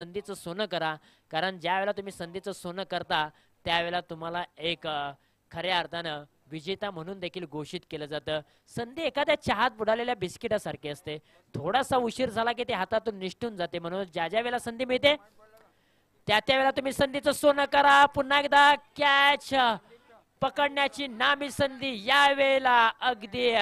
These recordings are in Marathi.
संधीचं सोनं करा, कारण ज्या वेळेला तुम्ही संधीचं सोनं करता त्यावेळेला तुम्हाला एक खऱ्या अर्थानं विजेता म्हणून देखील घोषित केलं जातं. संधी एखाद्या चहात बुडालेल्या बिस्किटासारखी असते, थोडासा उशीर झाला की ते हातातून निष्ठून जाते. म्हणून ज्या ज्या वेळेला संधी मिळते त्या वेळेला तुम्ही संधीचं सोनं करा. पुन्हा एकदा कॅच पकडण्याची नामी संधी, या वेळेला अगदी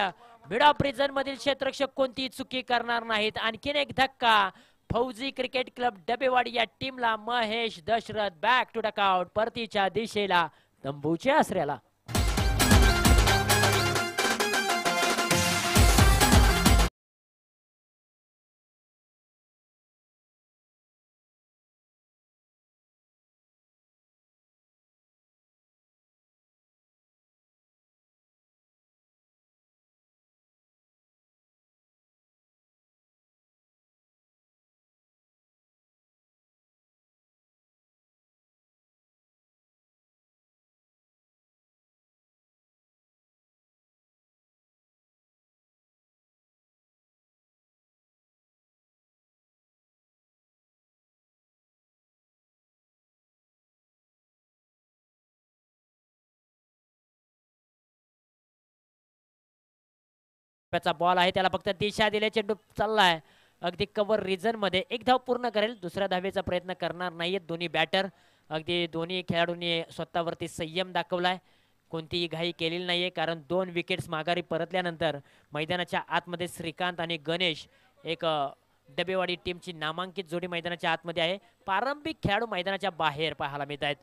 मिड ऑफ रिजन मधील क्षेत्ररक्षक कोणतीही चुकी करणार नाहीत. आणखीन एक धक्का फौजी क्रिकेट क्लब डबेवाडी या टीमला. Mahesh Dashrath back to dugout परतीच्या दिशेला तंबूच्या आसऱ्याला. बॉल आहे, त्याला फक्त दिशा दिले, चेंडू चाललाय अगदी कव्हर रिजन मध्ये. एक धाव पूर्ण करेल, दुसऱ्या धावेचा प्रयत्न करणार नाहीयेत दोन्ही बॅटर. अगदी दोन्ही खेळाडूंनी स्वतःवरती संयम दाखवलाय, कोणतीही घाई केलेली नाहीये. कारण 2 विकेट्स माघारी परतल्यानंतर मैदानाच्या आतमध्ये श्रीकांत आणि गणेश एक डबेवाडी टीमची नामांकित जोडी मैदानाच्या आतमध्ये आहे. प्रारंभिक खेळाडू मैदानाच्या बाहेर पाहायला मिळत आहेत.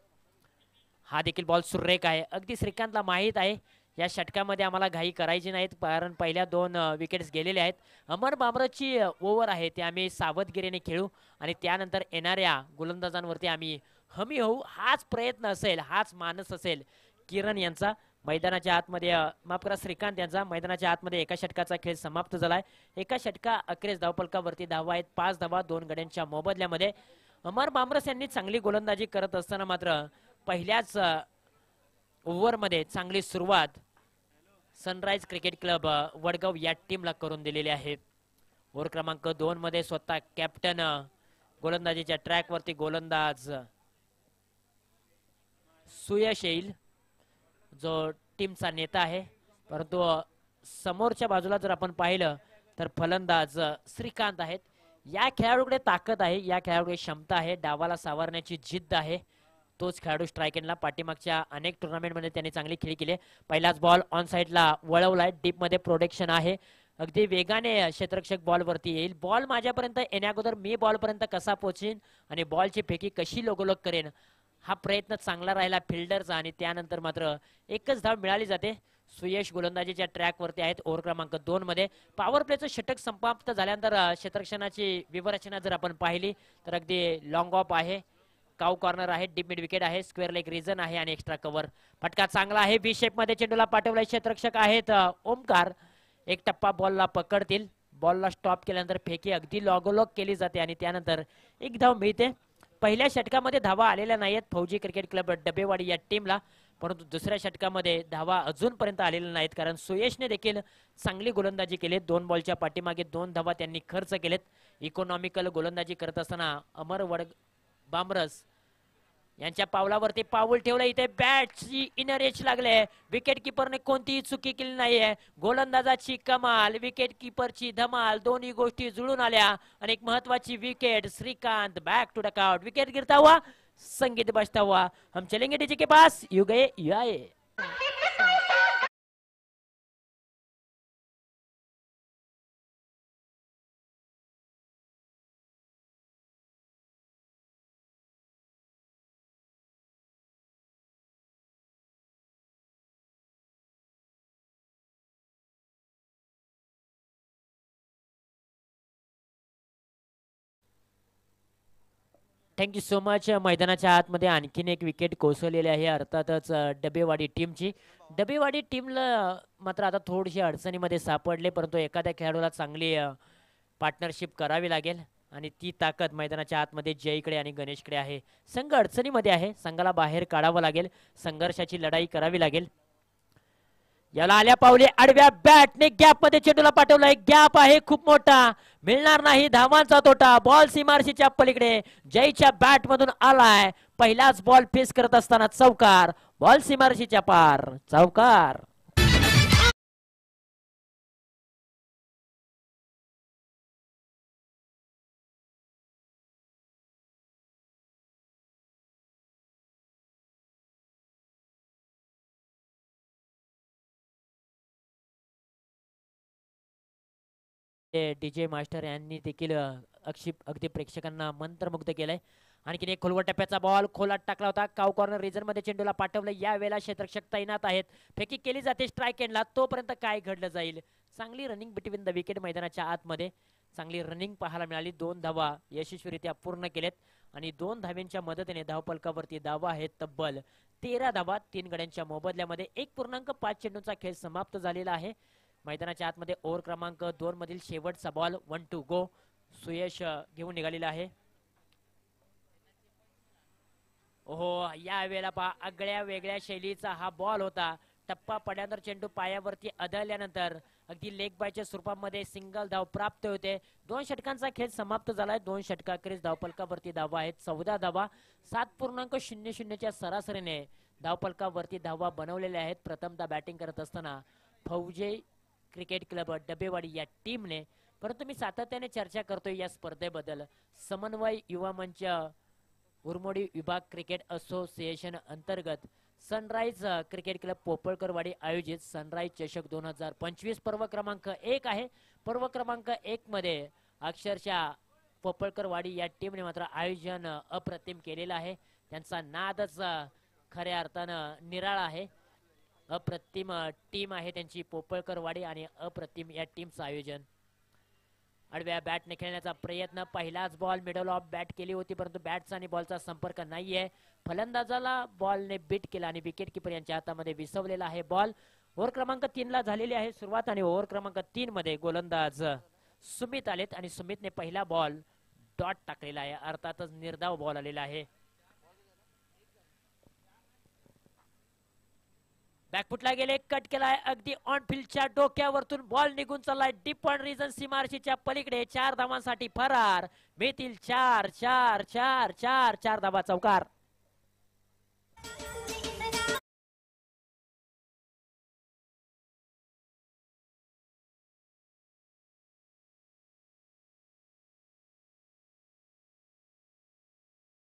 हा देखील बॉल सुरेख आहे. अगदी श्रीकांतला माहीत आहे या षटकामध्ये आम्हाला घाई करायची नाहीत, कारण पहिल्या 2 विकेट्स गेलेले आहेत. अमर बामराची ओव्हर आहे ते आम्ही सावधगिरीने खेळू आणि त्यानंतर येणाऱ्या गोलंदाजांवरती आम्ही हमी होऊ. हाच प्रयत्न असेल, हाच मानस असेल किरण यांचा. मैदानाच्या आतमध्ये माफ करा, श्रीकांत यांचा. मैदानाच्या आतमध्ये एका षटकाचा खेळ समाप्त झालाय. एका षटका अखेरीस धावफलकावरती धावा आहेत 5 धावा 2 गड्यांच्या मोबदल्यामध्ये. अमर बामरस यांनी चांगली गोलंदाजी करत असताना मात्र पहिल्याच ओव्हरमध्ये चांगली सुरुवात सनराइज क्रिकेट क्लब वडगाव या टीमला करून दिलेली आहे. ओव्हर क्रमांक 2 मध्ये स्वतः कॅप्टन गोलंदाजीच्या ट्रॅक वरती गोलंदाज सुयश येईल, जो टीमचा नेता आहे. परंतु समोरच्या बाजूला जर आपण पाहिलं तर फलंदाज श्रीकांत आहेत. या खेळाडूकडे ताकद आहे, या खेळाडूकडे क्षमता आहे, डावाला सावरण्याची जिद्द आहे. तोच खेळाडू स्ट्राइक एंडला पाठीमागच्या अनेक टुर्नामेंटमध्ये त्यांनी चांगली खेळी केली. पहिलाच बॉल ऑन साइडला वळवलाय, डीप मध्ये प्रोटेक्शन आहे. अगदी वेगाने क्षेत्ररक्षक बॉल वरती येईल. बॉल माझ्यापर्यंत येण्याअगोदर मी बॉल पर्यंत कसा पोहोचेन आणि बॉलची फेकी कशी लगोलग करेन, हा प्रयत्न चांगला राहिला फिल्डरचा. आणि त्यानंतर मात्र एकच धाव मिळाली जाते. सुयश गोलंदाजीच्या ट्रॅक वरती आहेत. ओव्हर क्रमांक 2 मध्ये पॉवर प्लेचं षटक समाप्त झाल्यानंतर क्षेत्ररक्षणाची विवरचना जर आपण पाहिली तर अगदी लॉंग ऑफ आहे, काउ कॉर्नर आहे, डीप मिड विकेट आहे, स्क्वेअर लेग रिजन आहे आणि एक्स्ट्रा कव्हर. फटका चांगला आहे, बी शेप मध्ये चेंडूला पाठवलाय. क्षेत्ररक्षक आहेत ओमकार, एक टप्पा बॉलला पकडतील. बॉलला स्टॉप केल्यानंतर फेकी अगदी लॉगोलॉग केली जाते आणि त्यानंतर एक धाव मिळते. पहिल्या षटकामध्ये धावा आलेल्या नाहीत फौजी क्रिकेट क्लब डबेवाडी या टीमला, परंतु दुसऱ्या षटकामध्ये धावा अजूनपर्यंत आलेल्या नाहीत, कारण सुयशने देखील चांगली गोलंदाजी केली. 2 बॉलच्या पाठीमागे 2 धावा त्यांनी खर्च केलेत. इकॉनॉमिकल गोलंदाजी करत असताना अमर बामरस यांच्या पावलावरती पाऊल ठेवलं. इथे बॅटची इनर एज लागले. विकेट किपरने कोणतीही चुकी केली नाहीये. गोलंदाजाची कमाल, विकेट किपरची धमाल, दोन्ही गोष्टी जुळून आल्या आणि एक महत्वाची wicket. Shrikant back to dugout. Wicket गिरता हुआ, संगीत बजता हुआ, हम चलेंगे डीजे के पास. यू गए यू आए. Thank you so much. मैदानाच्या आतमध्ये आणखीन एक विकेट कोसळलेली आहे, अर्थातच डबेवाडी टीमची. डबेवाडी टीमला मात्र आता थोडीशी अडचणीमध्ये सापडले, परंतु एखाद्या खेळाडूला चांगली पार्टनरशिप करावी लागेल आणि ती ताकद मैदानाच्या आतमध्ये जयकडे आणि गणेशकडे आहे. संघ अडचणीमध्ये आहे, संघाला बाहेर काढावं लागेल, संघर्षाची लढाई करावी लागेल. याला आल्या पावले आडव्या बॅटने गॅप मध्ये चेंडूला पाठवलाय. गॅप आहे खूप मोठा. मिळणार नाही धावांचा तोटा. बॉल सीमारशीच्या पलीकडे जयच्या बॅट मधून आलाय. पहिलाच बॉल फेस करत असताना चौकार. बॉल सीमारशीच्या पार. चौकार. डीजे मास्टर यांनी देखील अगदी प्रेक्षकांना मंत्रमुग्ध केलंय. आणखीन एक खोलवर टप्प्याचा बॉल खोलात टाकला होता. काव कॉर्नर रिजन मध्ये चेंडूला पाठवलं. या वेळेला क्षेत्ररक्षक तैनात आहेत. फेकी केली जाते स्ट्राइक एंडला. तोपर्यंत काय घडलं जाईल. चांगली रनिंग बिटवीन द विकेट मैदानाच्या आतमध्ये चांगली रनिंग पाहायला मिळाली. 2 धावा यशस्वीरित्या पूर्ण केलेत आणि 2 धाव्यांच्या मदतीने धावफलकावरती धावा आहेत तब्बल 13 धावा 3 गड्यांच्या मोबदल्यामध्ये. 1.5 चेंडूचा खेळ समाप्त झालेला आहे. मैदानाच्या आतमध्ये ओव्हर क्रमांक 2 मधील शेवटचा बॉल 1 टू गो. सुयश घेऊन निघालेला आहे. ओहो या वेळेला पहा आगळ्या वेगळ्या शैलीचा हा बॉल होता. टप्पा पडल्यानंतर चेंडू पायावरती आदळल्यानंतर अगदी लेग बायच्या स्वरूपामध्ये सिंगल धाव प्राप्त होते. 2 षटकांचा खेळ समाप्त झालाय. 2 षटकाखेरीज धावफलकावरती धावा आहेत 14 धावा. 7.00 च्या सरासरीने धावफलकावरती धावा बनवलेल्या आहेत. प्रथमतः बॅटिंग करत असताना फौजे क्रिकेट क्लब डबेवाडी या टीमने. परंतु मी सातत्याने चर्चा करतोय या स्पर्धेबद्दल. समन्वय युवा मंच उरमोडी विभाग क्रिकेट असोसिएशन अंतर्गत सनराइज क्रिकेट क्लब पोपळकरवाडी आयोजित सनराइज चषक 2025 पर्व क्रमांक 1 आहे. पर्व क्रमांक 1 मध्ये अक्षरशः पोपळकरवाडी या टीमने मात्र आयोजन अप्रतिम केलेलं आहे. त्यांचा नादच खऱ्या अर्थानं निराळा आहे. अप्रतिम टीम आहे त्यांची पोपळकरवाडी आणि अप्रतिम या टीमचं आयोजन. आडव्या बॅटने खेळण्याचा प्रयत्न. पहिलाच बॉल मिडल ऑफ बॅट केली होती परंतु बॅटचा आणि बॉलचा संपर्क नाहीये. फलंदाजाला बॉलने बीट केला आणि विकेट किपर यांच्या हातामध्ये विसवलेला आहे बॉल. ओव्हर क्रमांक 3 ला झालेली आहे सुरुवात आणि ओव्हर क्रमांक 3 मध्ये गोलंदाज सुमित आलेत आणि सुमितने पहिला बॉल डॉट टाकलेला आहे. अर्थातच निर्धाव बॉल आलेला आहे. बॅकफुटला गेले कट केलाय अगदी ऑन फील्डच्या डोक्यावरतून बॉल निघून चाललाय डीप ऑन रिजन सीमारशीच्या पलीकडे. 4 धावांसाठी फरार. मिळतील 4 4 4 4 4 धावा. चौकार.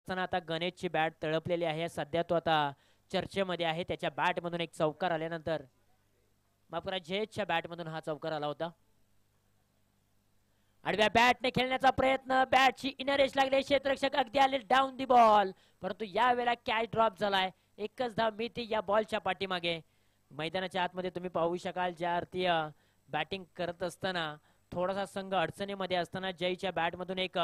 आता गणेशची बॅट तळपलेली आहे. सध्या तो आता चर्चेमध्ये आहे. त्याच्या बॅट मधून एक चौकार आल्यानंतर माफ करा जयेशच्या बॅट मधून हा चौकार आला होता. आडव्या बॅटने खेळण्याचा प्रयत्न. बॅटची इनर एज लागले. क्षेत्ररक्षक अगदी आले डाऊन दी बॉल परंतु या वेळेला कॅच ड्रॉप झालाय. एकच धाव मिळते या बॉलच्या पाठीमागे. मैदानाच्या आतमध्ये तुम्ही पाहू शकाल ज्या अर्थी बॅटिंग करत असताना थोडासा संघ अडचणीमध्ये असताना जयच्या बॅट मधून एक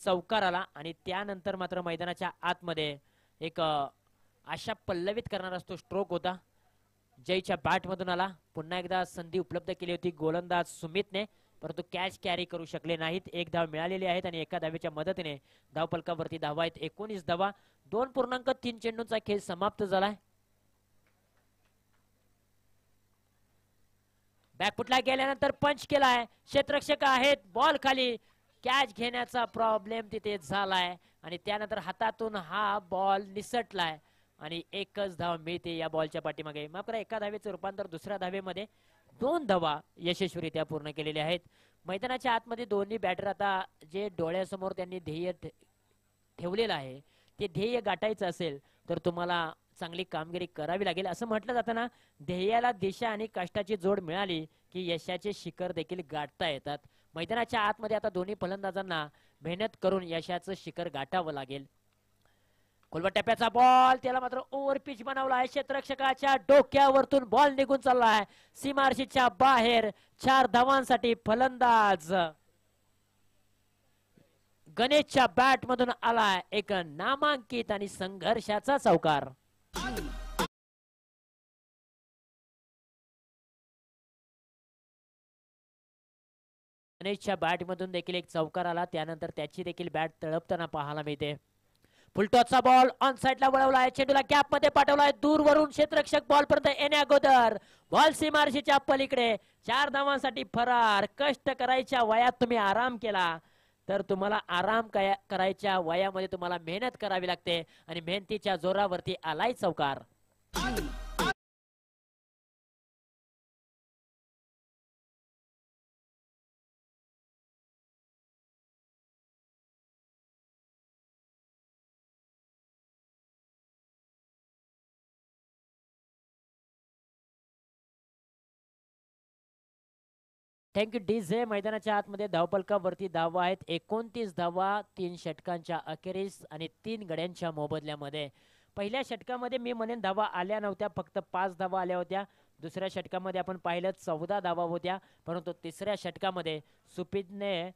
चौकार आला आणि त्यानंतर मात्र मैदानाच्या आतमध्ये एक आशा पल्लवित करणारा तो स्ट्रोक होता. जयच्या बॅट मधून आला. पुन्हा एकदा संधी उपलब्ध केली होती गोलंदाज सुमितने परंतु कॅच कॅरी करू शकले नाहीत. 1 धाव मिळालेली आहेत आणि एका धावेच्या मदतीने धावफलकावरती धावा आहेत 19 धावा. 2.3 चेंडूंचा खेळ समाप्त झालाय. बॅकफुटला गेल्यानंतर पंच केलाय. क्षेत्ररक्षक आहेत बॉल खाली. कॅच घेण्याचा प्रॉब्लेम तिथे झालाय आणि त्यानंतर हातातून हा बॉल निसटलाय आणि एकच धाव मिळते या बॉलच्या पाठीमागे. मात्र एका धावेचे रूपांतर दुसऱ्या धावेमध्ये 2 धावा यशस्वीरित्या पूर्ण केलेले आहेत. मैदानाच्या आतमध्ये दोन्ही बॅटर आता जे डोळ्यासमोर त्यांनी ध्येय ठेवलेलं आहे ते ध्येय गाठायचं असेल तर तुम्हाला चांगली कामगिरी करावी लागेल. असं म्हटलं जातं ना ध्येयाला दिशा आणि कष्टाची जोड मिळाली की यशाचे शिखर देखील गाठता येतात. मैदानाच्या आतमध्ये आता दोन्ही फलंदाजांना मेहनत करून यशाचं शिखर गाठावं लागेल. खोलवर टप्प्याचा बॉल त्याला मात्र ओव्हर पिच बनवला आहे. क्षेत्ररक्षकाच्या डोक्यावरतून बॉल निघून चाललाय सीमारशीच्या बाहेर. 4 धावांसाठी फलंदाज गणेशच्या बॅट मधून आलाय एक नामांकित आणि संघर्षाचा चौकार. गणेशच्या बॅट मधून देखील एक चौकार आला. त्यानंतर त्याची देखील बॅट तळपताना पाहायला मिळते. फुलटॉसचा बॉल ऑन साइडला वळवला आहे, चेंडूला गॅप मध्ये पाठवलाय, दूरवरून क्षेत्ररक्षक बॉल पर्यंत येण्या अगोदर बॉल सीमारेषेच्या पलीकडे 4 धावांसाठी फरार. कष्ट करायच्या वयात तुम्ही आराम केला तर तुम्हाला आराम करायच्या वयामध्ये तुम्हाला मेहनत करावी लागते आणि मेहनतीच्या जोरावरती आलाय चौकार. Thank you DJ. मैदानाच्या आतमध्ये धावपलकावरती धावा आहेत 29 धावा 3 षटकांच्या अखेरीस आणि 3 गड्यांच्या मोबदल्यामध्ये. पहिल्या षटकामध्ये मी म्हणेन धावा आल्या नव्हत्या, फक्त 5 धावा आल्या होत्या. दुसऱ्या षटकामध्ये आपण पाहिलं 14 धावा होत्या, परंतु तिसऱ्या षटकामध्ये सुपीदने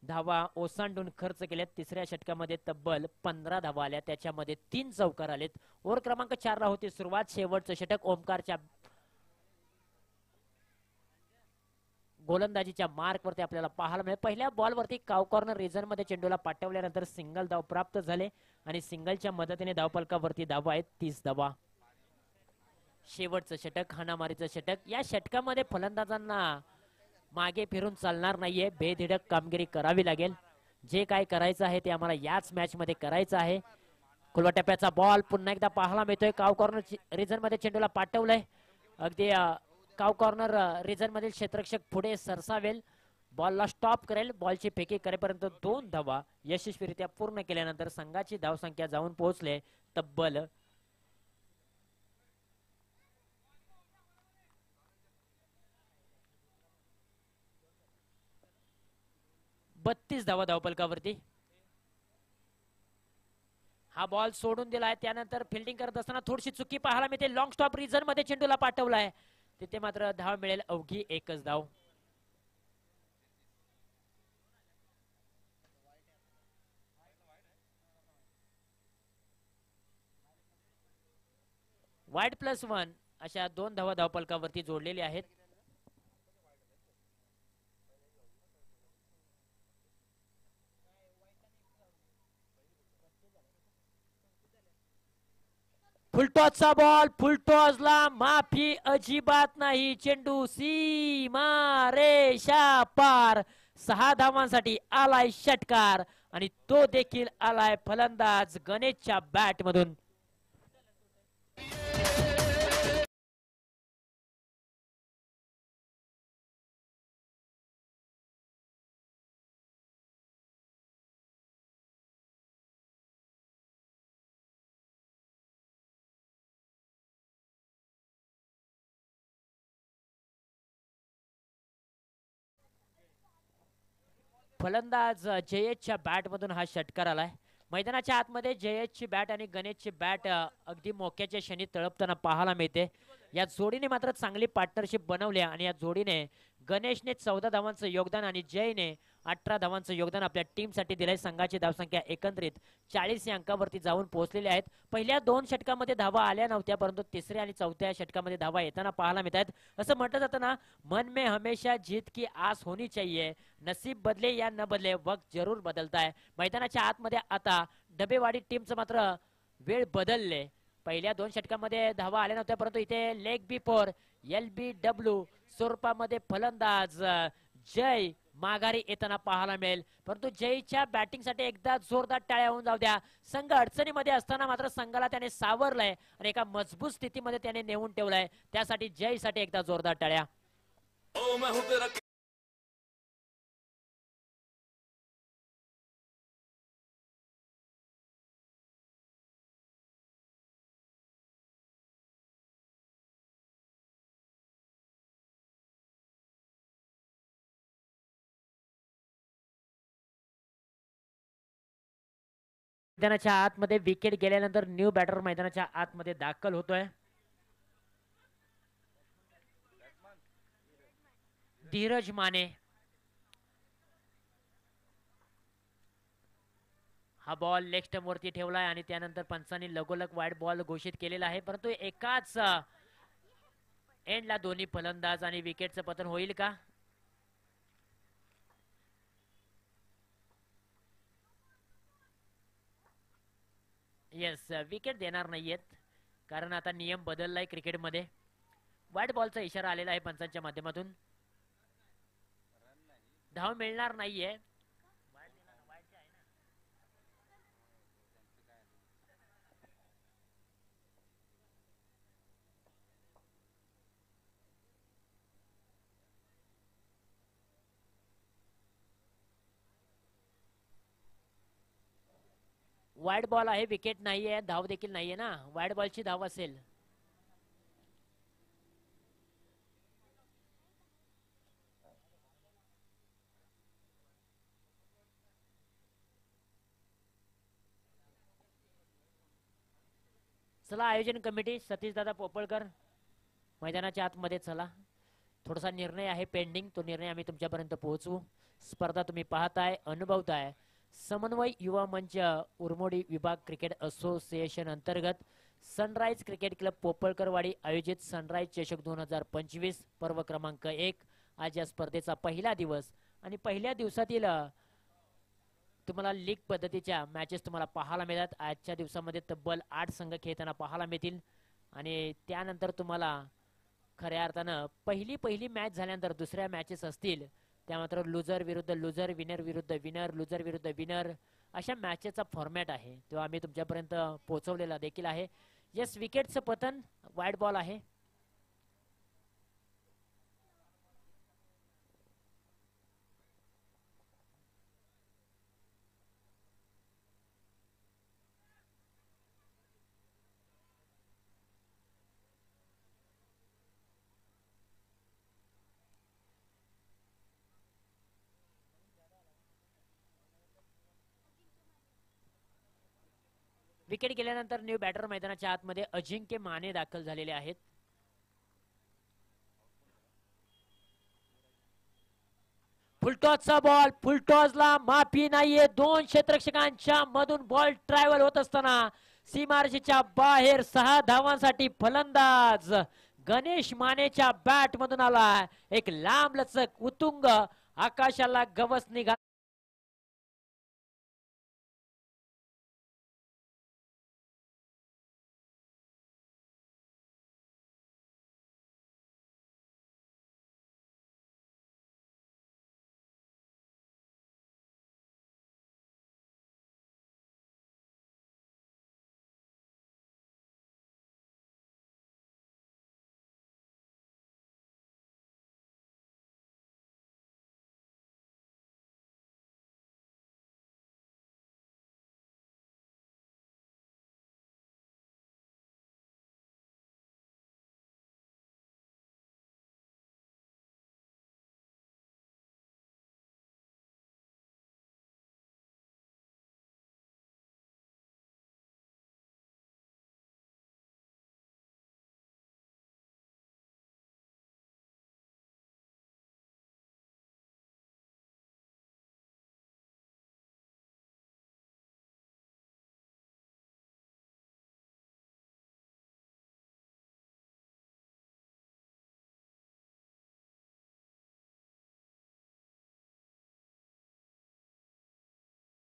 धावा ओसांडून खर्च केल्यात. तिसऱ्या षटकामध्ये तब्बल 15 धावा आल्या, त्याच्यामध्ये 3 चौकार आलेत. ओव्हर क्रमांक 4 ला होती सुरुवात. शेवटचं षटक ओमकारच्या गोलंदाजीच्या मार्क वरती आपल्याला पाहायला मिळेल. पहिल्या बॉल वरती काव कॉर्नर रिजन मध्ये चेंडूला पाठवल्यानंतर सिंगल धाव प्राप्त झाले आणि सिंगलच्या मदतीने धावपलकावरती धावा आहेत 30 धावा. शेवटचं षटक हाणामारीचं षटक. या षटकामध्ये फलंदाजांना मागे फिरून चालणार नाहीये, बेधडक कामगिरी करावी लागेल. जे काय करायचं आहे ते आम्हाला याच मॅच मध्ये करायचं आहे. खुलवा टप्प्याचा बॉल पुन्हा एकदा पाहायला मिळतोय. काव कॉर्नर रिजन मध्ये चेंडूला पाठवलंय. अगदी काव कॉर्नर रिजन मधील क्षेत्ररक्षक पुढे सरसावेल, बॉलला स्टॉप करेल. बॉलची फेकी करेपर्यंत 2 धावा यशस्वीरित्या पूर्ण केल्यानंतर संघाची धावसंख्या जाऊन पोहोचले तब्बल 32 धावा धावपलकावरती. हा बॉल सोडून दिलाय, त्यानंतर फिल्डिंग करत असताना थोडीशी चुकी पाहायला मिळते. लॉंग स्टॉप रिजन मध्ये चेंडूला पाठवलाय, तिथे मात्र धाव मिळेल अवघी 1च धाव. वाईड +1 अशा 2 धावा धावपलकावरती जोडलेल्या आहेत. फुलटॉसचा बॉल, फुलटॉसला माफी अजिबात नाही. चेंडू सीमा रेषा पार. 6 धावांसाठी आलाय षटकार आणि तो देखील आलाय फलंदाज गणेशच्या बॅट मधून. फलंदाज जयेशच्या बॅट मधून हा षटकार आलाय. मैदानाच्या आतमध्ये जयेशची बॅट आणि गणेशची बॅट अगदी मोक्याच्या क्षणी तळपताना पाहायला मिळते. या जोडीने मात्र चांगली पार्टनरशिप बनवली आणि या जोडीने गणेशने 14 धावांचं योगदान आणि जयने 18 धावांचं योगदान आपल्या टीम साठी दिलंय. संघाची धावसंख्या एकंदरीत 40 या अंकावरती जाऊन पोहोचलेले आहेत. पहिल्या 2 षटकामध्ये धावा आल्या नव्हत्या, परंतु तिसऱ्या आणि चौथ्या षटकामध्ये धावा येताना पाहायला मिळत आहेत. असं म्हटलं जातं ना, मन में हमेशा जीत की आस होनी चाहिए, नसीब बदले या न बदले वक्त जरूर बदलता है. मैदानाच्या आतमध्ये आता डबेवाडी टीमचं मात्र वेळ बदलले. पहिल्या 2 षटकामध्ये धावा आल्या नव्हत्या, परंतु इथे लेग बिफोर LBW स्वरूपामध्ये फलंदाज जय माघारी येताना पाहायला मिळेल. परंतु जयच्या बॅटिंग साठी एकदा जोरदार टाळ्या होऊन जाऊ द्या. संघ अडचणीमध्ये असताना मात्र संघाला त्याने सावरलंय आणि एका मजबूत स्थितीमध्ये त्याने नेऊन ठेवलंय. त्यासाठी जयसाठी एकदा जोरदार टाळ्या. मैदानाच्या आतमध्ये विकेट गेल्यानंतर न्यू बॅटर मैदानाच्या आतमध्ये दाखल होतोय. धीरज माने. हा बॉल लेग स्टंप वरती ठेवलाय आणि त्यानंतर पंचांनी लगोलग वाईड बॉल घोषित केलेला आहे, परंतु एकाच एंडला दोन्ही फलंदाज आणि विकेटचं पतन होईल का? येस, विकेट देणार नाहीयेत कारण आता नियम बदललाय क्रिकेटमध्ये. व्हाईट बॉलचा इशारा आलेला आहे पंचांच्या माध्यमातून. धाव मिळणार नाहीये. वाईड बॉल आहे, विकेट नाहीये, धाव देखील नाहीये ना. वाईड बॉलची धाव असेल. चला आयोजन कमिटी, सतीश दादा पोपळकर मैदानाच्या आतमध्ये चला. थोडासा निर्णय आहे पेंडिंग, तो निर्णय आम्ही तुमच्यापर्यंत पोहोचवू. स्पर्धा तुम्ही पाहताय, अनुभवताय. समन्वय युवा मंच उरमोडी विभाग क्रिकेट असोसिएशन अंतर्गत सनराइज क्रिकेट क्लब पोपळकरवाडी आयोजित सनराइज चषक 2025 पर्व क्रमांक 1. आज या स्पर्धेचा पहिला दिवस आणि पहिल्या दिवसातील तुम्हाला लीग पद्धतीच्या मॅचेस तुम्हाला पाहायला मिळतात. आजच्या दिवसामध्ये तब्बल 8 संघ खेळताना पाहायला मिळतील आणि त्यानंतर तुम्हाला खऱ्या अर्थानं पहिली मॅच झाल्यानंतर दुसऱ्या मॅचेस असतील त्या मात्र लुजर विरुद्ध लुजर, विनर विरुद्ध विनर, लुजर विरुद्ध विनर अशा मॅचेसचा फॉर्मॅट आहे, तो आम्ही तुमच्यापर्यंत पोहोचवलेला देखील आहे. येस, विकेटचं पतन, वाईड बॉल आहे. विकेट गेल्यानंतर न्यू बॅटर मैदानाच्या आतमध्ये अजिंक्य माने दाखल झालेले आहेत. फुलटॉसचा बॉल, फुलटॉसला माफी नाहीये. 2 क्षेत्ररक्षकांच्या मधून बॉल ट्रॅव्हल होत असताना सीमारेषेच्या बाहेर 6 धावांसाठी फलंदाज गणेश मानेच्या बॅट मधून आला. एक लांब लचक उतुंग आकाशाला गवस निघाला.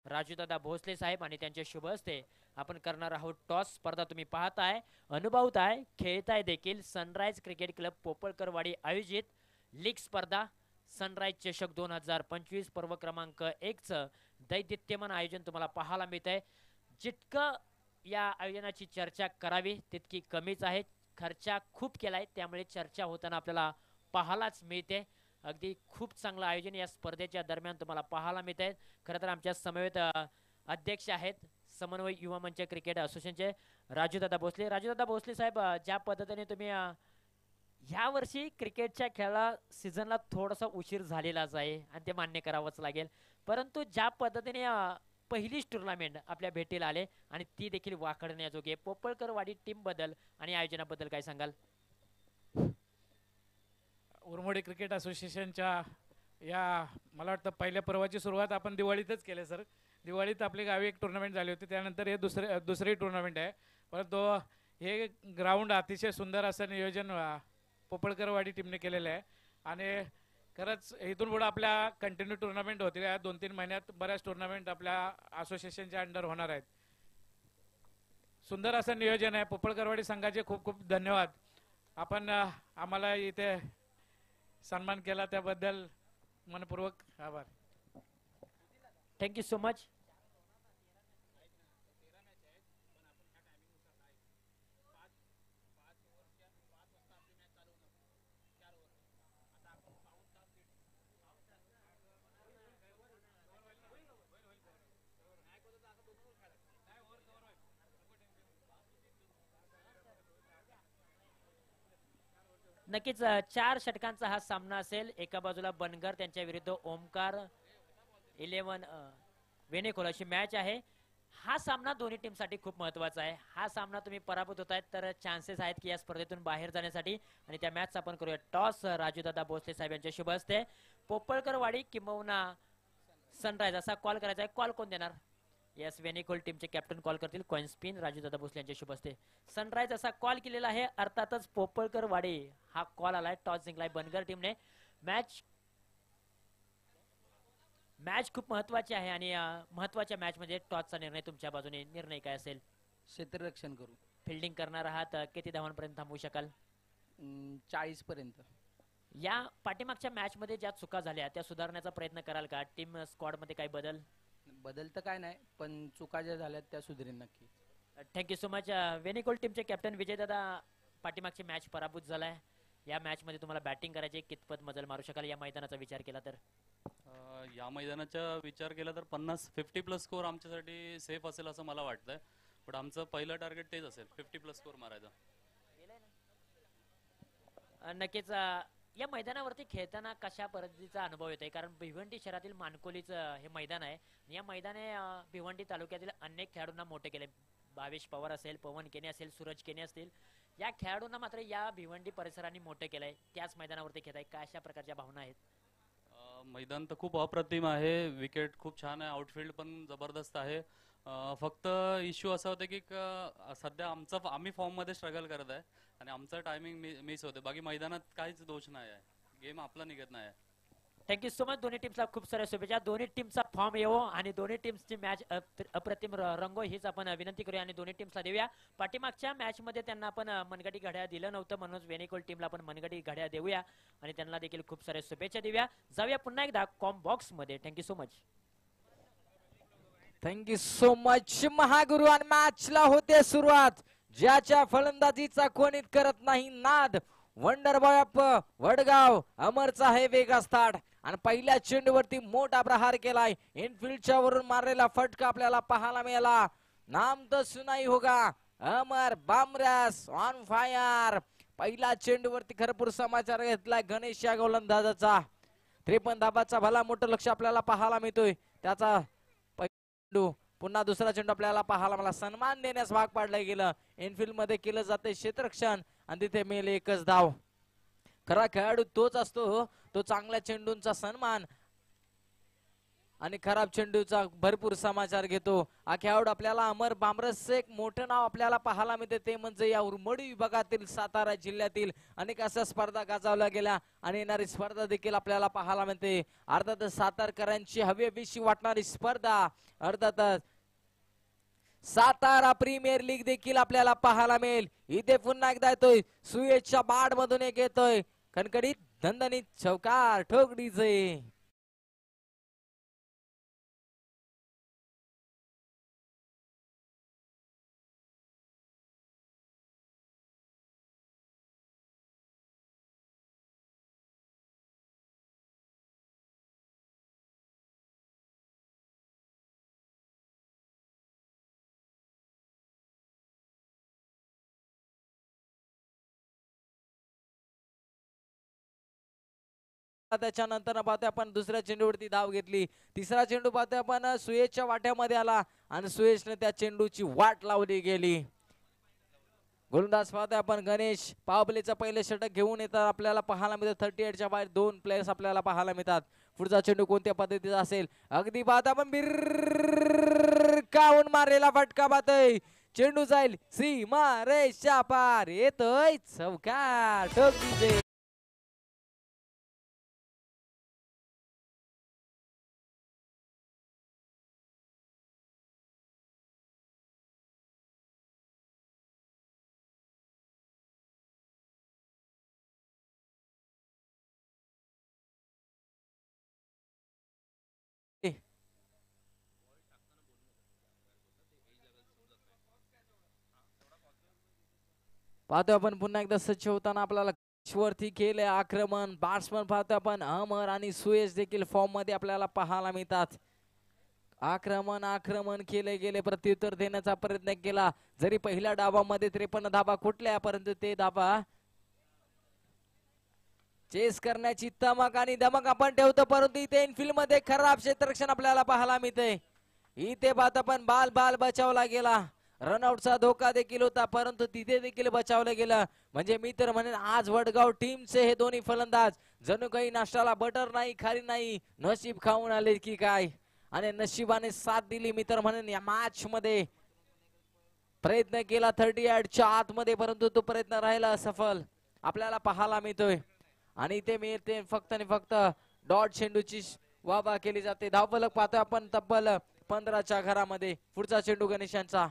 राजूदादा भोसले साहेब आणि त्यांचे शुभ हस्ते आपण करणार आहोत टॉस. स्पर्धा तुम्ही पाहताय, अनुभवताय, खेळताय देखील. सनराइज क्रिकेट क्लब पोपळकरवाडी आयोजित लीग स्पर्धा सनराइज चषक 2025 पर्व क्रमांक 1 चं दैदित्यमान आयोजन तुम्हाला पाहायला मिळत आहे. जितकं या आयोजनाची चर्चा करावी तितकी कमीच आहे. खर्चा खूप केलाय त्यामुळे चर्चा होताना आपल्याला पाहायलाच मिळते. अगदी खूप चांगलं आयोजन या स्पर्धेच्या दरम्यान तुम्हाला पाहायला मिळत आहे. खरं तर आमच्या समवेत अध्यक्ष आहेत समन्वय युवा मंच क्रिकेट असोसिएशनचे राजूदादा भोसले. राजूदादा भोसले साहेब, ज्या पद्धतीने तुम्ही ह्या वर्षी क्रिकेटच्या खेळा सीझनला थोडासा उशीर झालेलाच आहे आणि ते मान्य करावंच लागेल, परंतु ज्या पद्धतीने पहिलीच टुर्नामेंट आपल्या भेटीला आले आणि ती देखील वाखडण्याजोगे, पोपळकरवाडी टीम बद्दल आणि आयोजनाबद्दल काय सांगाल? उरमोडी क्रिकेट असोसिएशनच्या या मला वाटतं पहिल्या पर्वाची सुरुवात आपण दिवाळीतच केली सर. दिवाळीत आपली गावी एक टुर्नामेंट झाली होती, त्यानंतर हे दुसरी टुर्नामेंट आहे. परंतु हे ग्राउंड अतिशय सुंदर असं नियोजन पोपळकरवाडी टीमने केलेलं आहे आणि खरंच इथून पुढे आपल्या कंटिन्यू टुर्नामेंट होतील. या 2-3 महिन्यात बऱ्याच टुर्नामेंट आपल्या असोसिएशनच्या अंडर होणार आहेत. सुंदर असं नियोजन आहे. पोपळकरवाडी संघाचे खूप खूप धन्यवाद. आपण आम्हाला इथे सन्मान केला त्याबद्दल मनपूर्वक आभार. Thank you so much. नक्कीच 4 षटकांचा हा सामना असेल. एका बाजूला बनगर त्यांच्या विरुद्ध ओमकार 11 वेनेकोल अशी मॅच आहे. हा सामना दोन्ही टीमसाठी खूप महत्वाचा आहे. हा सामना तुम्ही पराभूत होत आहेत तर चान्सेस आहेत की या स्पर्धेतून बाहेर जाण्यासाठी. आणि त्या मॅचचा आपण करूया टॉस. राजूदादा भोसले साहेब यांच्या शुभ हस्ते. पोपळकरवाडी किंबहुना सनराइज असा कॉल करायचा आहे. कॉल कोण देणार? येस, वेनिकोल टीमचे कॅप्टन कॉल करतील. कॉइन स्पिन राजूदादा भोसले यांच्या शुभ हस्ते. सनराइज असा कॉल केलेला आहे. अर्थातच पोपळकरवाडी हा कॉल आलाय. टॉस जिंकलाय बनगर टीमने. मॅच खूप महत्वाची आहे आणि महत्वाच्या मॅच मध्ये टॉसचा निर्णय तुमच्या बाजूने. निर्णय काय असेल? क्षेत्ररक्षण करू. फिल्डिंग करणार आहात. किती धावांपर्यंत थांबवू शकाल? 40 पर्यंत. या पाठीमागच्या मॅच मध्ये ज्या चुका झाल्या त्या सुधारण्याचा प्रयत्न कराल का? टीम स्क्वॉड मध्ये काही बदल तर काय नाही, पण चुका ज्या झाल्यात त्या सुधारेन नक्की. Thank you so much. वेनिकोल टीमचे कॅप्टन विजयदादा, पाठीमागची मॅच पराभूत झालाय. या मॅच मध्ये तुम्हाला बॅटिंग करायची, कितपत मजल मारू शकाल या मैदानाचा विचार केला तर? या मैदानाचा विचार केला तर 50 प्लस स्कोर आमच्यासाठी सेफ असेल असं मला वाटतंय. पण आमचं पहिलं टार्गेट तेच असेल, 50 प्लस स्कोर मारायचा. नक्कीच या मैदानावरती खेळताना कशा पद्धतीचा अनुभव येतोय? कारण भिवंडी शहरातील मानकोलीचं हे मैदान आहे. या मैदाने भिवंडी तालुक्यातील अनेक खेळाडूंना मोठे केले. भावेश पवार असेल, पवन केने असेल, सूरज केने असतील, या खेळाडूंना मात्र या भिवंडी परिसरांनी मोठे केलंय. त्याच मैदानावरती खेळताय, काय अशा प्रकारच्या भावना आहेत? मैदान तर खूप अप्रतिम आहे. विकेट खूप छान आहे, आउटफील्ड पण जबरदस्त आहे. फक्त इश्यू असा होता की सध्या आम्ही फॉर्म मध्ये स्ट्रगल करत आहे आणि आमचं टायमिंग मिस होते. बाकी मैदानात काहीच दोष नाही आहे, गेम आपला निघत नाही आहे. Thank you so much. दोन्ही टीमला खूप साऱ्या शुभेच्छा. दोन्ही टीमचा फॉर्म येवो आणि दोन्ही टीम्सची मॅच अप्रतिम रंगो हीच आपण विनंती करूया आणि दोन्ही टीम्सला देऊया. पाठीमागच्या मॅच मध्ये त्यांना आपण मनगटी घड्याळ दिलं नव्हतं, म्हणून वेनिकोल टीमला आपण मनगटी घड्याळ देऊया आणि त्यांना देखील खूप साऱ्या शुभेच्छा देऊया. जाऊया पुन्हा एकदा कॉम बॉक्स मध्ये. Thank you so much. Thank you so much Mahaguru. आणि मॅचला होते सुरुवात. ज्याच्या फलंदाजीचा कोणीच करत नाही नाद, वंडर बॉय ऑफ वडगाव अमरचा हे वेगा स्टार्ट आणि पहिल्या चेंडूवरती मोठा प्रहार केलाय. इनफिल्डच्या वरून मारलेला फटका आपल्याला पाहायला मिळाला. नाम तो सुनाई होगा, अमर बामरास ऑन फायर. पहिल्या चेंडूवरती भरपूर समाचार घेतलाय गणेश या गोलंदाजाचा. 53 धाबाचा भला मोठं लक्ष आपल्याला पाहायला मिळतोय. त्याचा पुन्हा दुसरा चेंडू आपल्याला पाहायला मला सन्मान देण्यास भाग पाडलं गेलं. इनफिल्ड मध्ये केलं जाते क्षेत्ररक्षण आणि तिथे मेल एकच धाव. खरा खेळाडू तोच असतो, तो चांगल्या चेंडूंचा सन्मान आणि खराब चेंडूचा भरपूर समाचार घेतो. हा खेळाडू आपल्याला अमर बामरस एक मोठं नाव आपल्याला पाहायला मिळते, ते म्हणजे या उर्मडी विभागातील सातारा जिल्ह्यातील अनेक अशा स्पर्धा गाजवल्या गेल्या आणि येणारी स्पर्धा देखील आपल्याला पाहायला मिळते. अर्थातच सातारकरांची हवीशी वाटणारी स्पर्धा, अर्थातच सातारा प्रीमियर लीग देखील आपल्याला पाहायला मिळेल. इथे पुन्हा एकदा येतोय सुएजच्या बाड मधून एक येतोय कणकडीत दणदणीत चौकार ठोकडीचे. त्याच्यानंतर पाहतोय आपण दुसऱ्या चेंडूवरती धाव घेतली. तिसरा चेंडू पाहतोय आपण सुएजच्या वाट्यामध्ये आला आणि सुएजने त्या चेंडूची वाट लावली गेली. गोलंदाज पाहतोय आपण गणेश पावबलीचं पहिले षटक घेऊन येतात आपल्याला पाहायला मिळतं. 38च्या बाहेर 2 प्लेयर्स आपल्याला पाहायला मिळतात. पुढचा चेंडू कोणत्या पद्धतीचा असेल अगदी पाहता आपण बिरकावून मारलेला फटका पाहतोय. चेंडू जाईल सीमा रेषा पार, येतोय चौकार ठोकदीजे. पाहतोय आपण पुन्हा एकदा सज्ज होताना आपल्याला वरती केले आक्रमण. बॅट्समन पाहतोय आपण अमर आणि सुयश देखील फॉर्म मध्ये आपल्याला पाहायला मिळतात. आक्रमण आक्रमण केले गेले, प्रत्युत्तर देण्याचा प्रयत्न केला. जरी पहिल्या डावामध्ये 53 धाबा कुठल्या, परंतु ते धाबा चेस करण्याची तमक आणि दमक आपण ठेवतो, परंतु इथे इनफिल्ड मध्ये खराब क्षेत्ररक्षण आपल्याला पाहायला मिळते. इथे बात आपण बाल बाल बचावला गेला. रनआउटचा धोका देखील होता, परंतु तिथे देखील बचावलं गेलं. म्हणजे मी तर म्हणेन आज वडगाव टीमचे हे दोन्ही फलंदाज जणू काही नाश्त्याला बटर नाही खाली नाही, नशीब खाऊन आले की काय, आणि नशिबाने साथ दिली. मी तर म्हणेन या मॅच मध्ये प्रयत्न केला 38च्या आतमध्ये, परंतु तो प्रयत्न राहिला असफल आपल्याला पाहायला मिळतोय. आणि इथे मिळते फक्त आणि फक्त डॉट चेंडूची वाबा केली जाते. धावफलक पाहतोय आपण तब्बल 15च्या घरामध्ये. पुढचा चेंडू गणेशांचा.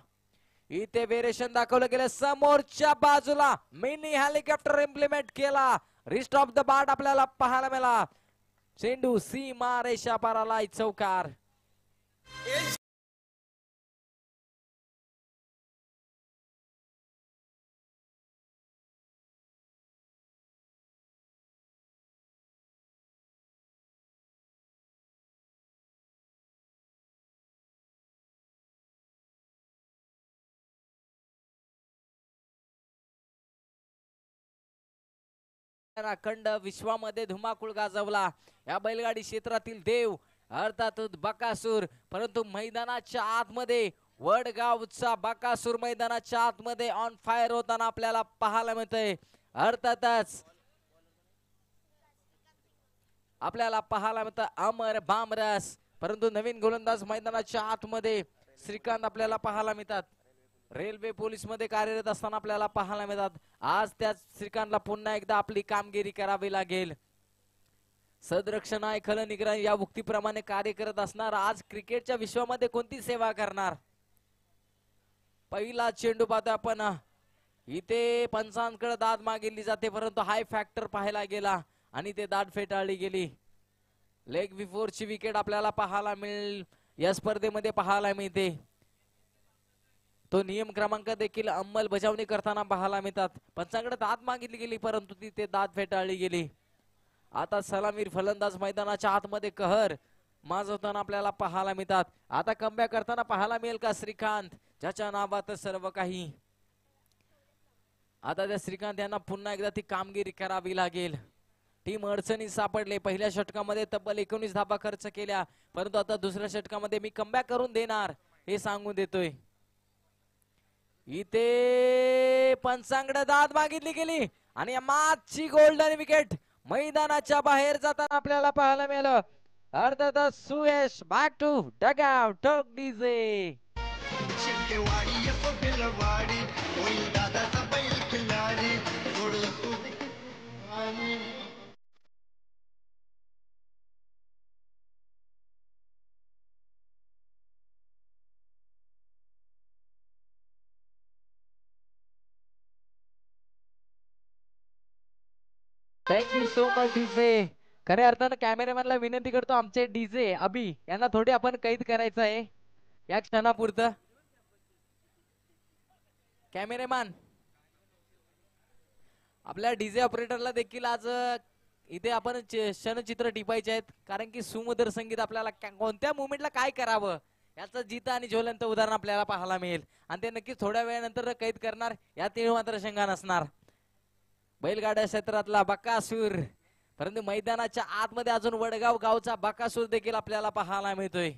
इथे वेरिएशन दाखवलं गेलं. समोरच्या बाजूला मिनी हेलिकॉप्टर इम्प्लिमेंट केला. रिस्ट ऑफ द बॅट आपल्याला पाहायला मिळाला. चेंडू सीमा रेषा पाराला चौकार. अखंड विश्वामध्ये धुमाकूळ गाजवला. या बैलगाडी क्षेत्रातील देव अर्थातच बकासूर, परंतु मैदानाच्या आतमध्ये वडगावचा बकासूर मैदानाच्या आतमध्ये ऑन फायर होताना आपल्याला पाहायला मिळतंय. अर्थातच आपल्याला पाहायला मिळतं अमर बामरस, परंतु नवीन गोलंदाज मैदानाच्या आतमध्ये श्रीकांत आपल्याला पाहायला मिळतात. रेल्वे पोलीस मध्ये कार्यरत असताना आपल्याला पाहायला मिळतात. आज त्या श्रीकांतला पुन्हा एकदा आपली कामगिरी करावी लागेल. सदरक्षण आहे खल निगराणी या उक्तीप्रमाणे कार्य करत असणार. आज क्रिकेटच्या विश्वामध्ये कोणती सेवा करणार. पहिला चेंडू पाहतो आपण. इथे पंचांकडे दाद मागितली जाते, परंतु हाय फॅक्टर पाहायला गेला आणि ते दाद फेटाळली गेली. लेग बिफोर ची विकेट आपल्याला पाहायला मिळेल या स्पर्धेमध्ये पाहायला मिळते. तो नियम क्रमांक देखील अंमलबजावणी करताना पाहायला मिळतात. पंचांकडे दाद मागितली गेली, परंतु ती ते दाद फेटाळली गेली. आता सलामीर फलंदाज मैदानाच्या आतमध्ये कहर माजवताना आपल्याला पाहायला मिळतात. आता कमबॅक करताना पाहायला मिळेल का श्रीकांत, ज्याच्या नावात सर्व काही. आता त्या श्रीकांत यांना पुन्हा एकदा ती कामगिरी करावी लागेल. टीम अडचणीत सापडले. पहिल्या षटकामध्ये तब्बल 19 धाबा खर्च केल्या, परंतु आता दुसऱ्या षटकामध्ये मी कमबॅक करून देणार हे सांगून देतोय. इथे पंचांकडे दाद मागितली गेली आणि मागची गोल्डन विकेट मैदानाच्या बाहेर जाताना आपल्याला पाहायला मिळालं. अर्थातच Suyash back to dugout talk DJ. Thank you so much DJ. खऱ्या अर्थानं कॅमेरामॅनला विनंती करतो, आमचे डीजे अभि यांना थोडे आपण कैद करायचं आहे या क्षणापुरतं. कॅमेरामॅन आपल्या डीजे ऑपरेटरला देखील आज इथे आपण क्षणचित्र टिपायचे आहेत, कारण की सुमधुर संगीत आपल्याला कोणत्या मुवमेंटला काय करावं याचं जित आणि ज्वलंत उदाहरण आपल्याला पाहायला मिळेल, आणि ते नक्कीच थोड्या वेळानंतर कैद करणार यात मात्र शंका नसणार. बैलगाड्या क्षेत्रातला बकासूर, परंतु मैदानाच्या आतमध्ये अजून वडगाव गावचा बकासूर देखील आपल्याला पाहायला मिळतोय.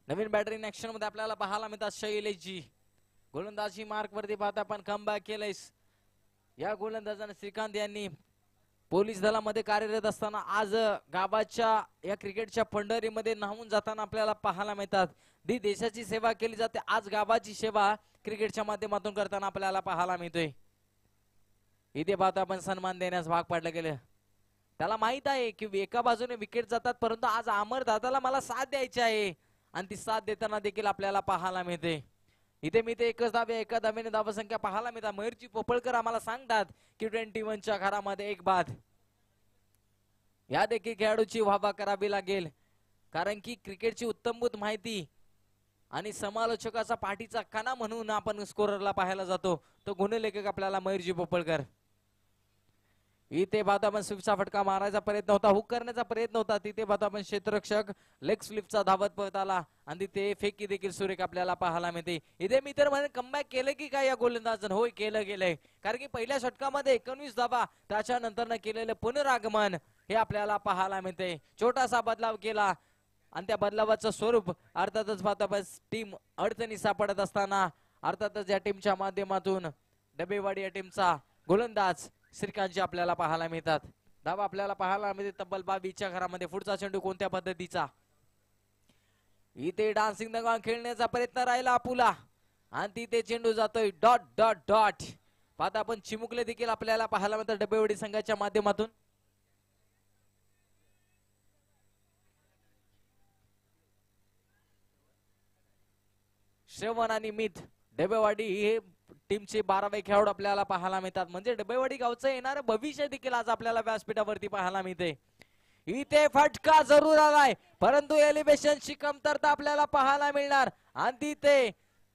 नवीन बॅटरी ऍक्शन मध्ये आपल्याला पाहायला मिळतात शैलेशजी. गोलंदाजी मार्क वरती पाहता आपण कमबॅक केलंय. या गोलंदाजाने श्रीकांत यांनी पोलीस दलामध्ये कार्यरत असताना आज गावाच्या या क्रिकेटच्या पंढरीमध्ये न्हावून जाताना आपल्याला पाहायला मिळतात. देशाची सेवा केली जाते, आज गावाची सेवा क्रिकेटच्या माध्यमातून करताना आपल्याला पाहायला मिळतोय. इथे पाहता आपण सन्मान देण्यास भाग पाडलं गेलं. त्याला माहित आहे की एका बाजूने विकेट जातात, परंतु आज अमर दादाला मला साथ द्यायची आहे आणि ती साथ देताना देखील आपल्याला पाहायला मिळते. इथे मी ते एकच धाबे एका धाब्याने धावसंख्या पाहायला मिळतात. मयूरजी पोपळकर आम्हाला सांगतात की 21च्या घरामध्ये एक बाद. या देखील खेळाडूची वाहवा करावी लागेल, कारण की क्रिकेटची उत्तमभूत माहिती आणि समालोचकाचा पाठीचा कणा म्हणून आपण स्कोररला पाहायला जातो तो गुणलेखक आपल्याला मयूरजी पोपळकर. इथे पाहतो आपण स्वीपचा फटका मारायचा प्रयत्न होता, हुक करण्याचा प्रयत्न होता. तिथे पाहतो आपण क्षेत्ररक्षक लेग स्लिपचा धावत पळत आला आणि तिथे फेकी देखील सुरेख आपल्याला पाहायला मिळते. इथे मी तर म्हणे कमबॅक केलं की काय या गोलंदाजन. होय, केलं गेलंय, कारण की पहिल्या षटकामध्ये 19 धावा त्याच्यानंतर केलेलं पुनरागमन हे आपल्याला पाहायला मिळते. छोटासा बदलाव केला आणि त्या बदलावाचं स्वरूप अर्थातच पाहतो आपण टीम अडचणी सापडत असताना अर्थातच या टीमच्या माध्यमातून डबेवाडी या टीमचा गोलंदाज श्रीकांतजी आपल्याला पाहायला मिळतात. धावा आपल्याला पाहायला मिळते तब्बल 22च्या घरामध्ये. पुढचा चेंडू कोणत्या पद्धतीचा, इथे डान्सिंग दंगल खेळण्याचा प्रयत्न राहिला अपुला आणि तिथे चेंडू जातोय डॉट डॉट डॉट. पाहता आपण चिमुकले देखील आपल्याला पाहायला मिळतात डबेवाडी संघाच्या माध्यमातून. श्रवण आणि मित डबेवाडी हे टीमचे 12वे खेळाडू आपल्याला पाहायला मिळतात. म्हणजे डबेवाडी गावचं येणारं भविष्य देखील आज आपल्याला व्यासपीठावरती पाहायला मिळते. इथे फटका जरूर आलाय परंतु एलिव्हेशनची कमतरता आपल्याला पाहायला मिळणार आणि तिथे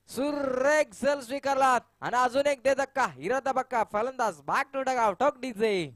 सुरेख झल स्वीकारला आणि अजून एक दे धक्का हिरा बक्का फलंदाज back to dug out off DJ.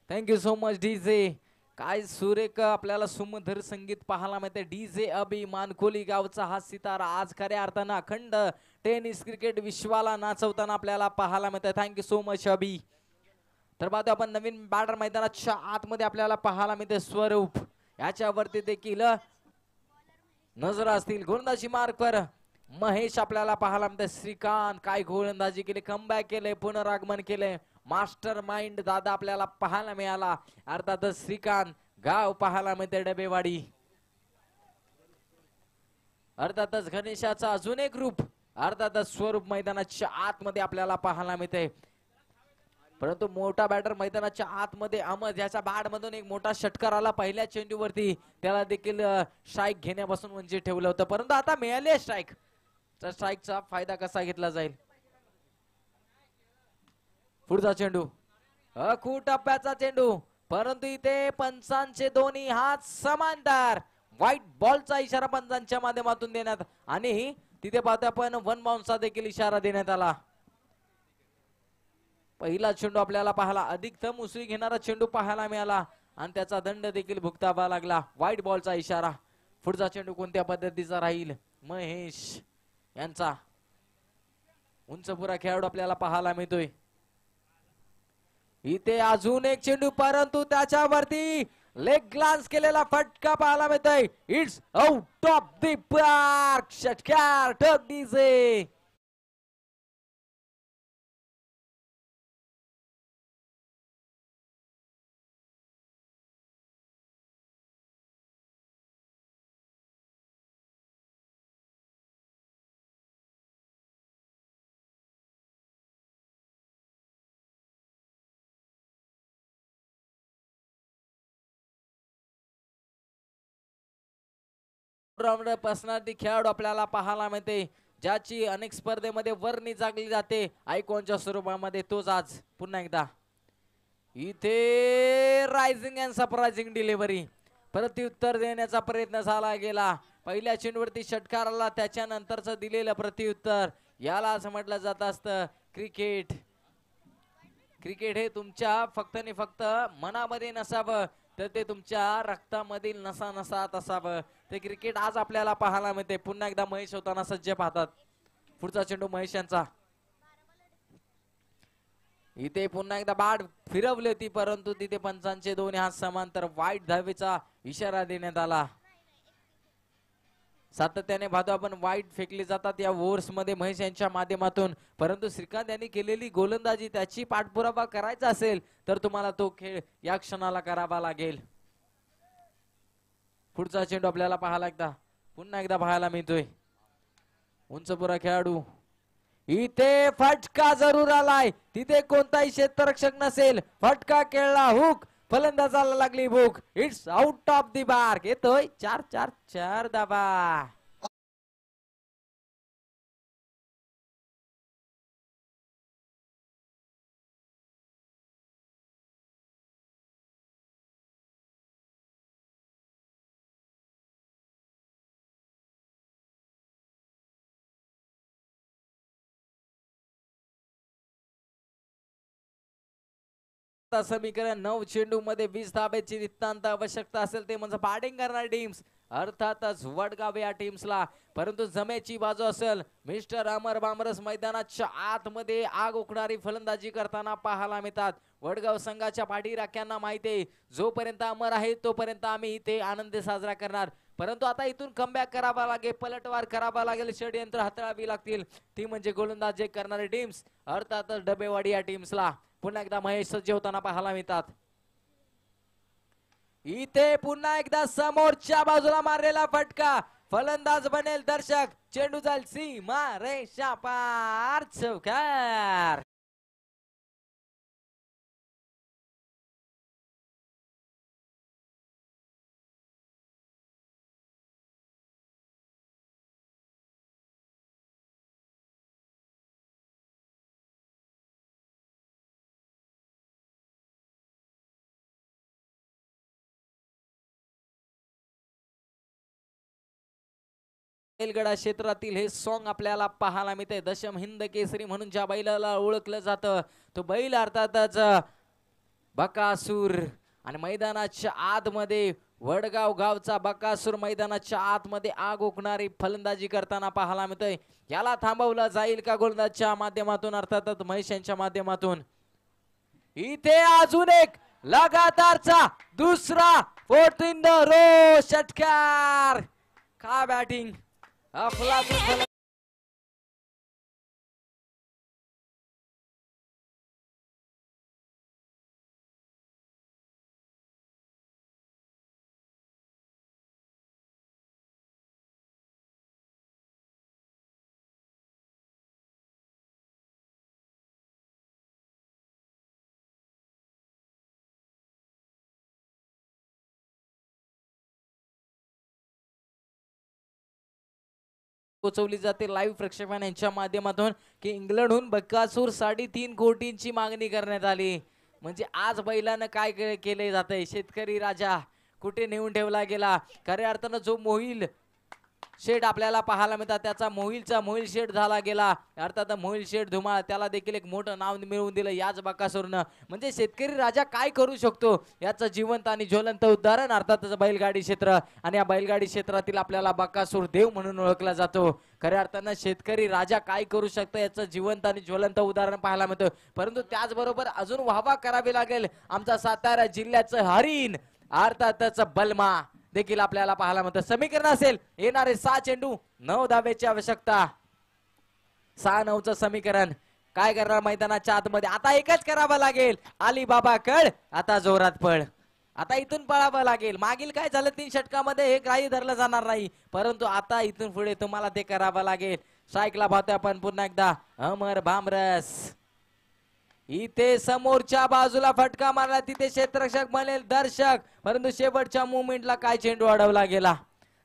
Thank you so much DJ. काय सुरेख आपल्याला सुमधुर संगीत पाहायला मिळते. डीजे अभि मानकोली गावचा हा सितारा आज खऱ्या अर्थानं अखंड टेनिस क्रिकेट विश्वाला नाचवताना आपल्याला पाहायला मिळते. थँक्यू सो मच अभि. तर पाहतो आपण नवीन बॅटर मैदानाच्या आतमध्ये आपल्याला पाहायला मिळते स्वरूप. याच्यावरती देखील नजर असतील. गोलंदाजी मार्कवर महेश आपल्याला पाहायला मिळते. श्रीकांत काय गोलंदाजी केली, कमबॅक केले, पुनरागमन केले. मास्टर माइंड दादा आपल्याला पाहायला मिळाला. अर्थातच श्रीकांत गाव पाहायला मिळते डबेवाडी. अर्थातच गणेशाचा अजून एक रूप अर्थातच स्वरूप मैदानाच्या आतमध्ये आपल्याला पाहायला मिळते. परंतु मोठा बॅटर मैदानाच्या आतमध्ये अहमद याच्या बॅट मधून एक मोठा षटकार आला पहिल्या चेंडूवरती. त्याला देखील स्ट्राईक घेण्यापासून वंचित ठेवलं होतं परंतु आता मिळाले स्ट्राईक. तर स्ट्राईकचा फायदा कसा घेतला जाईल. पुढचा चेंडू टप्प्याचा चेंडू परंतु इथे पंचांचे दोन्ही हात समांतर. व्हाईट बॉलचा इशारा पंचांच्या माध्यमातून देण्यात आणि तिथे पाहतो आपण वन बाउन्सचा देखील इशारा देण्यात आला. पहिला चेंडू आपल्याला पाहायला अधिकतम उसळी घेणारा चेंडू पाहायला मिळाला आणि त्याचा दंड देखील भुगतावा लागला. व्हाईट बॉलचा इशारा. पुढचा चेंडू कोणत्या पद्धतीचा राहील. महेश यांचा उंचपुरा खेळाडू आपल्याला पाहायला मिळतोय. इथे अजून एक चेंडू परंतु त्याच्यावरती लेग ग्लान्स केलेला फटका पाहायला मिळतोय. It's out of the park. षटकार ठोक डीजे. पर्सनॅलिटी खेळाडू आपल्याला पाहायला मिळते ज्याची अनेक स्पर्धेमध्ये वर्णी जागली जाते आयकॉनच्या स्वरूपामध्ये. तोच आज पुन्हा एकदा इथे रायझिंग अँड सरप्रायझिंग डिलिव्हरी. प्रत्युत्तर देण्याचा प्रयत्न झाला गेला. पहिल्या चेंडूवरती षटकार आला त्याच्यानंतरच दिलेलं प्रत्युत्तर याला असं म्हटलं जात असतं क्रिकेट. क्रिकेट हे तुमच्या फक्त आणि फक्त मनामध्ये नसावं तर ते तुमच्या रक्तामधील नसा नसात असावं. ते क्रिकेट आज आपल्याला पाहायला मिळते. पुन्हा एकदा महेश होताना सज्ज पाहतात. पुढचा चेंडू महेश यांचा. इथे पुन्हा एकदा बॅट फिरवली होती परंतु तिथे पंचांचे दोन्ही हात समांतर. वाईट धावेचा इशारा देण्यात आला. सातत्याने पाहतो आपण वाईट फेकले जातात या ओव्हर्स मध्ये महेश यांच्या माध्यमातून. परंतु श्रीकांत यांनी केलेली गोलंदाजी त्याची पाठपुरावा करायचा असेल तर तुम्हाला तो खेळ या क्षणाला करावा लागेल. पुढचा चेंडू आपल्याला पाहायला पुन्हा एकदा पाहायला मिळतोय. उंच पुरा खेळाडू इथे फटका जरूर आलाय, तिथे कोणताही क्षेत्ररक्षक नसेल, फटका खेळला, हुक, फलंदाजाला लागली भूक, it's out of the mark. येतोय 4-4-4 धावा. समीकरण 9 चेंडू मध्ये 20 धाब्याची नितांत आवश्यकता असेल ते म्हणजे बॅटिंग करणारी टीम्स, अर्थातच वडगाव या टीम्सला. परंतु जमेची बाजू असेल मिस्टर अमर बामरस मैदानाच्या आतमध्ये आग ओकणारी फलंदाजी करताना पाहायला मिळतात. वडगाव संघाच्या पाठीराख्यांना माहिती आहे जोपर्यंत अमर आहे तोपर्यंत आम्ही इथे आनंद साजरा करणार. परंतु आता इथून कमबॅक करावा लागेल, पलटवार करावा लागेल, षडयंत्र हाताळावी लागतील, ती म्हणजे गोलंदाजी करणारी टीम्स, अर्थातच डबेवाडी या टीम्सला. पुन्हा एकदा महेश सज्ज होताना पाहायला मिळतात. इथे पुन्हा एकदा समोरच्या बाजूला मारलेला फटका, फलंदाज बनेल दर्शक, चेंडू जाईल सीमा रेषा पार, चौकार. बैलगडा क्षेत्रातील हे सॉन्ग आपल्याला पाहायला मिळते. दशम हिंद केसरी म्हणून ज्या बैलाला ओळखलं जातं तो बैल अर्थातच बकासूर. आणि मैदानाच्या आतमध्ये वडगाव गावचा बकासूर मैदानाच्या आतमध्ये आग ओकणारी फलंदाजी करताना पाहायला मिळतोय. याला थांबवलं जाईल का गोलंदाजच्या माध्यमातून, अर्थातच महेश यांच्या माध्यमातून. इथे अजून एक लगातारचा दुसरा 14 द रो षटकार. का बॅटिंग अफलातून. पोचवली जाते लाईव्ह प्रक्षेपण यांच्या माध्यमातून की इंग्लंडहून बकासूर 3.5 कोटींची मागणी करण्यात आली. म्हणजे आज बैलानं काय केले जाते, शेतकरी राजा कुठे नेऊन ठेवला गेला. खऱ्या अर्थानं जो मोहिल शेड आपल्याला पाहायला मिळतात त्याचा मोहिल शेड झाला गेला. अर्थात मोहिल शेड धुमाळ त्याला देखील एक मोठं नाव मिळवून दिलं याच बकासूरनं. म्हणजे शेतकरी राजा काय करू शकतो याचं जिवंत आणि ज्वलंत उदाहरण अर्थातच बैलगाडी क्षेत्र. आणि या बैलगाडी क्षेत्रातील आपल्याला बकासूर देव म्हणून ओळखला जातो. खऱ्या अर्थानं शेतकरी राजा काय करू शकतो याचं जिवंत आणि ज्वलंत उदाहरण पाहायला मिळतं. परंतु त्याचबरोबर अजून वाहवा करावी लागेल आमचा सातारा जिल्ह्याचं हरिण अर्थातच बलमा देखील आपल्याला पाहायला मिळतं. समीकरण असेल येणारे 6 चेंडू 9 धाब्याची आवश्यकता. 6-9चं समीकरण. काय करणार मैदानाच्या आतमध्ये, आता एकच करावं लागेल, अलिबाबा कळ आता जोरात पळ. आता इथून पळावं लागेल. मागील काय झालं 3 षटकामध्ये हे ग्राही धरलं जाणार नाही, परंतु आता इथून पुढे तुम्हाला ते करावं लागेल. सायकला पाहतोय आपण पुन्हा एकदा अमर भामरस. इथे समोरच्या बाजूला फटका मारला, तिथे क्षेत्ररक्षक बनेल दर्शक, परंतु शेवटच्या मुवमेंटला काय चेंडू अडवला गेला.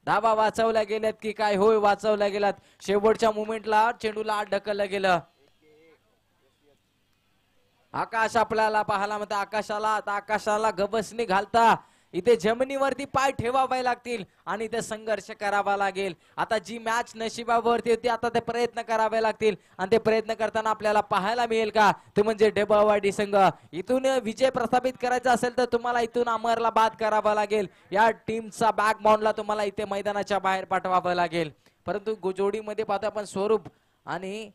धावा वाचवल्या गेल्यात की काय, होय वाचवल्या गेल्यात. शेवटच्या मुवमेंटला चेंडूला आत ढकललं गेलं. आकाश आपल्याला पाहायला मिळतं. आकाशाला गबसणी घालता इथे जमिनीवरती पाय ठेवावे लागतील आणि ते संघर्ष करावा लागेल. आता जी मॅच नशिबावरती होती आता ते प्रयत्न करावे लागतील आणि ते प्रयत्न करताना आपल्याला पाहायला मिळेल का ते म्हणजे डबेवाडी संघ. इथून विजय प्रस्थापित करायचा असेल तर तुम्हाला इथून अमरला बाद करावा लागेल. या टीमचा बॅकबाउंडला तुम्हाला इथे मैदानाच्या बाहेर पाठवावं लागेल. परंतु जोडीमध्ये पाहतो आपण स्वरूप आणि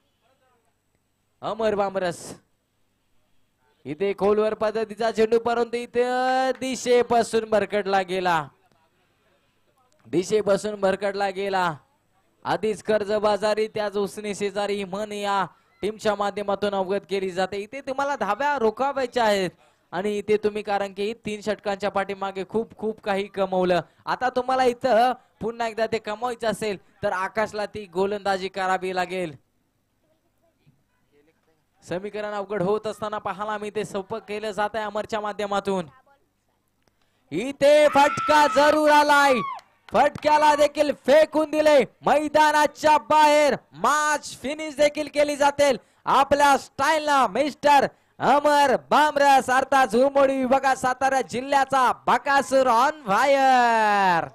अमर बामरस. इथे खोलवर पद्धतीचा चेंडू, परंतु इथे दिशेपासून भरकडला गेला. आधीच कर्जबाजारी त्याच उसने शेजारी म्हण या टीमच्या माध्यमातून अवगत केली जाते. इथे तुम्हाला धाब्या रोखावायच्या आहेत आणि इथे तुम्ही कारण की 3 षटकांच्या पाठीमागे खूप काही कमवलं. आता तुम्हाला इथं पुन्हा एकदा ते कमवायचं असेल तर आकाशला ती गोलंदाजी करावी लागेल. समीकरण अवघड होत असताना पाहायला मी ते सोपं केलं जात आहे अमरच्या माध्यमातून. इथे फटका जरूर आलाय, फटक्याला देखील फेकून दिले मैदानाच्या बाहेर. मॅच फिनिश देखील केली जाते आपल्या स्टाईलला. मिस्टर अमर बामरस अर्थात झुरमोडी विभागात सातारा जिल्ह्याचा बकासूर ऑन फायर.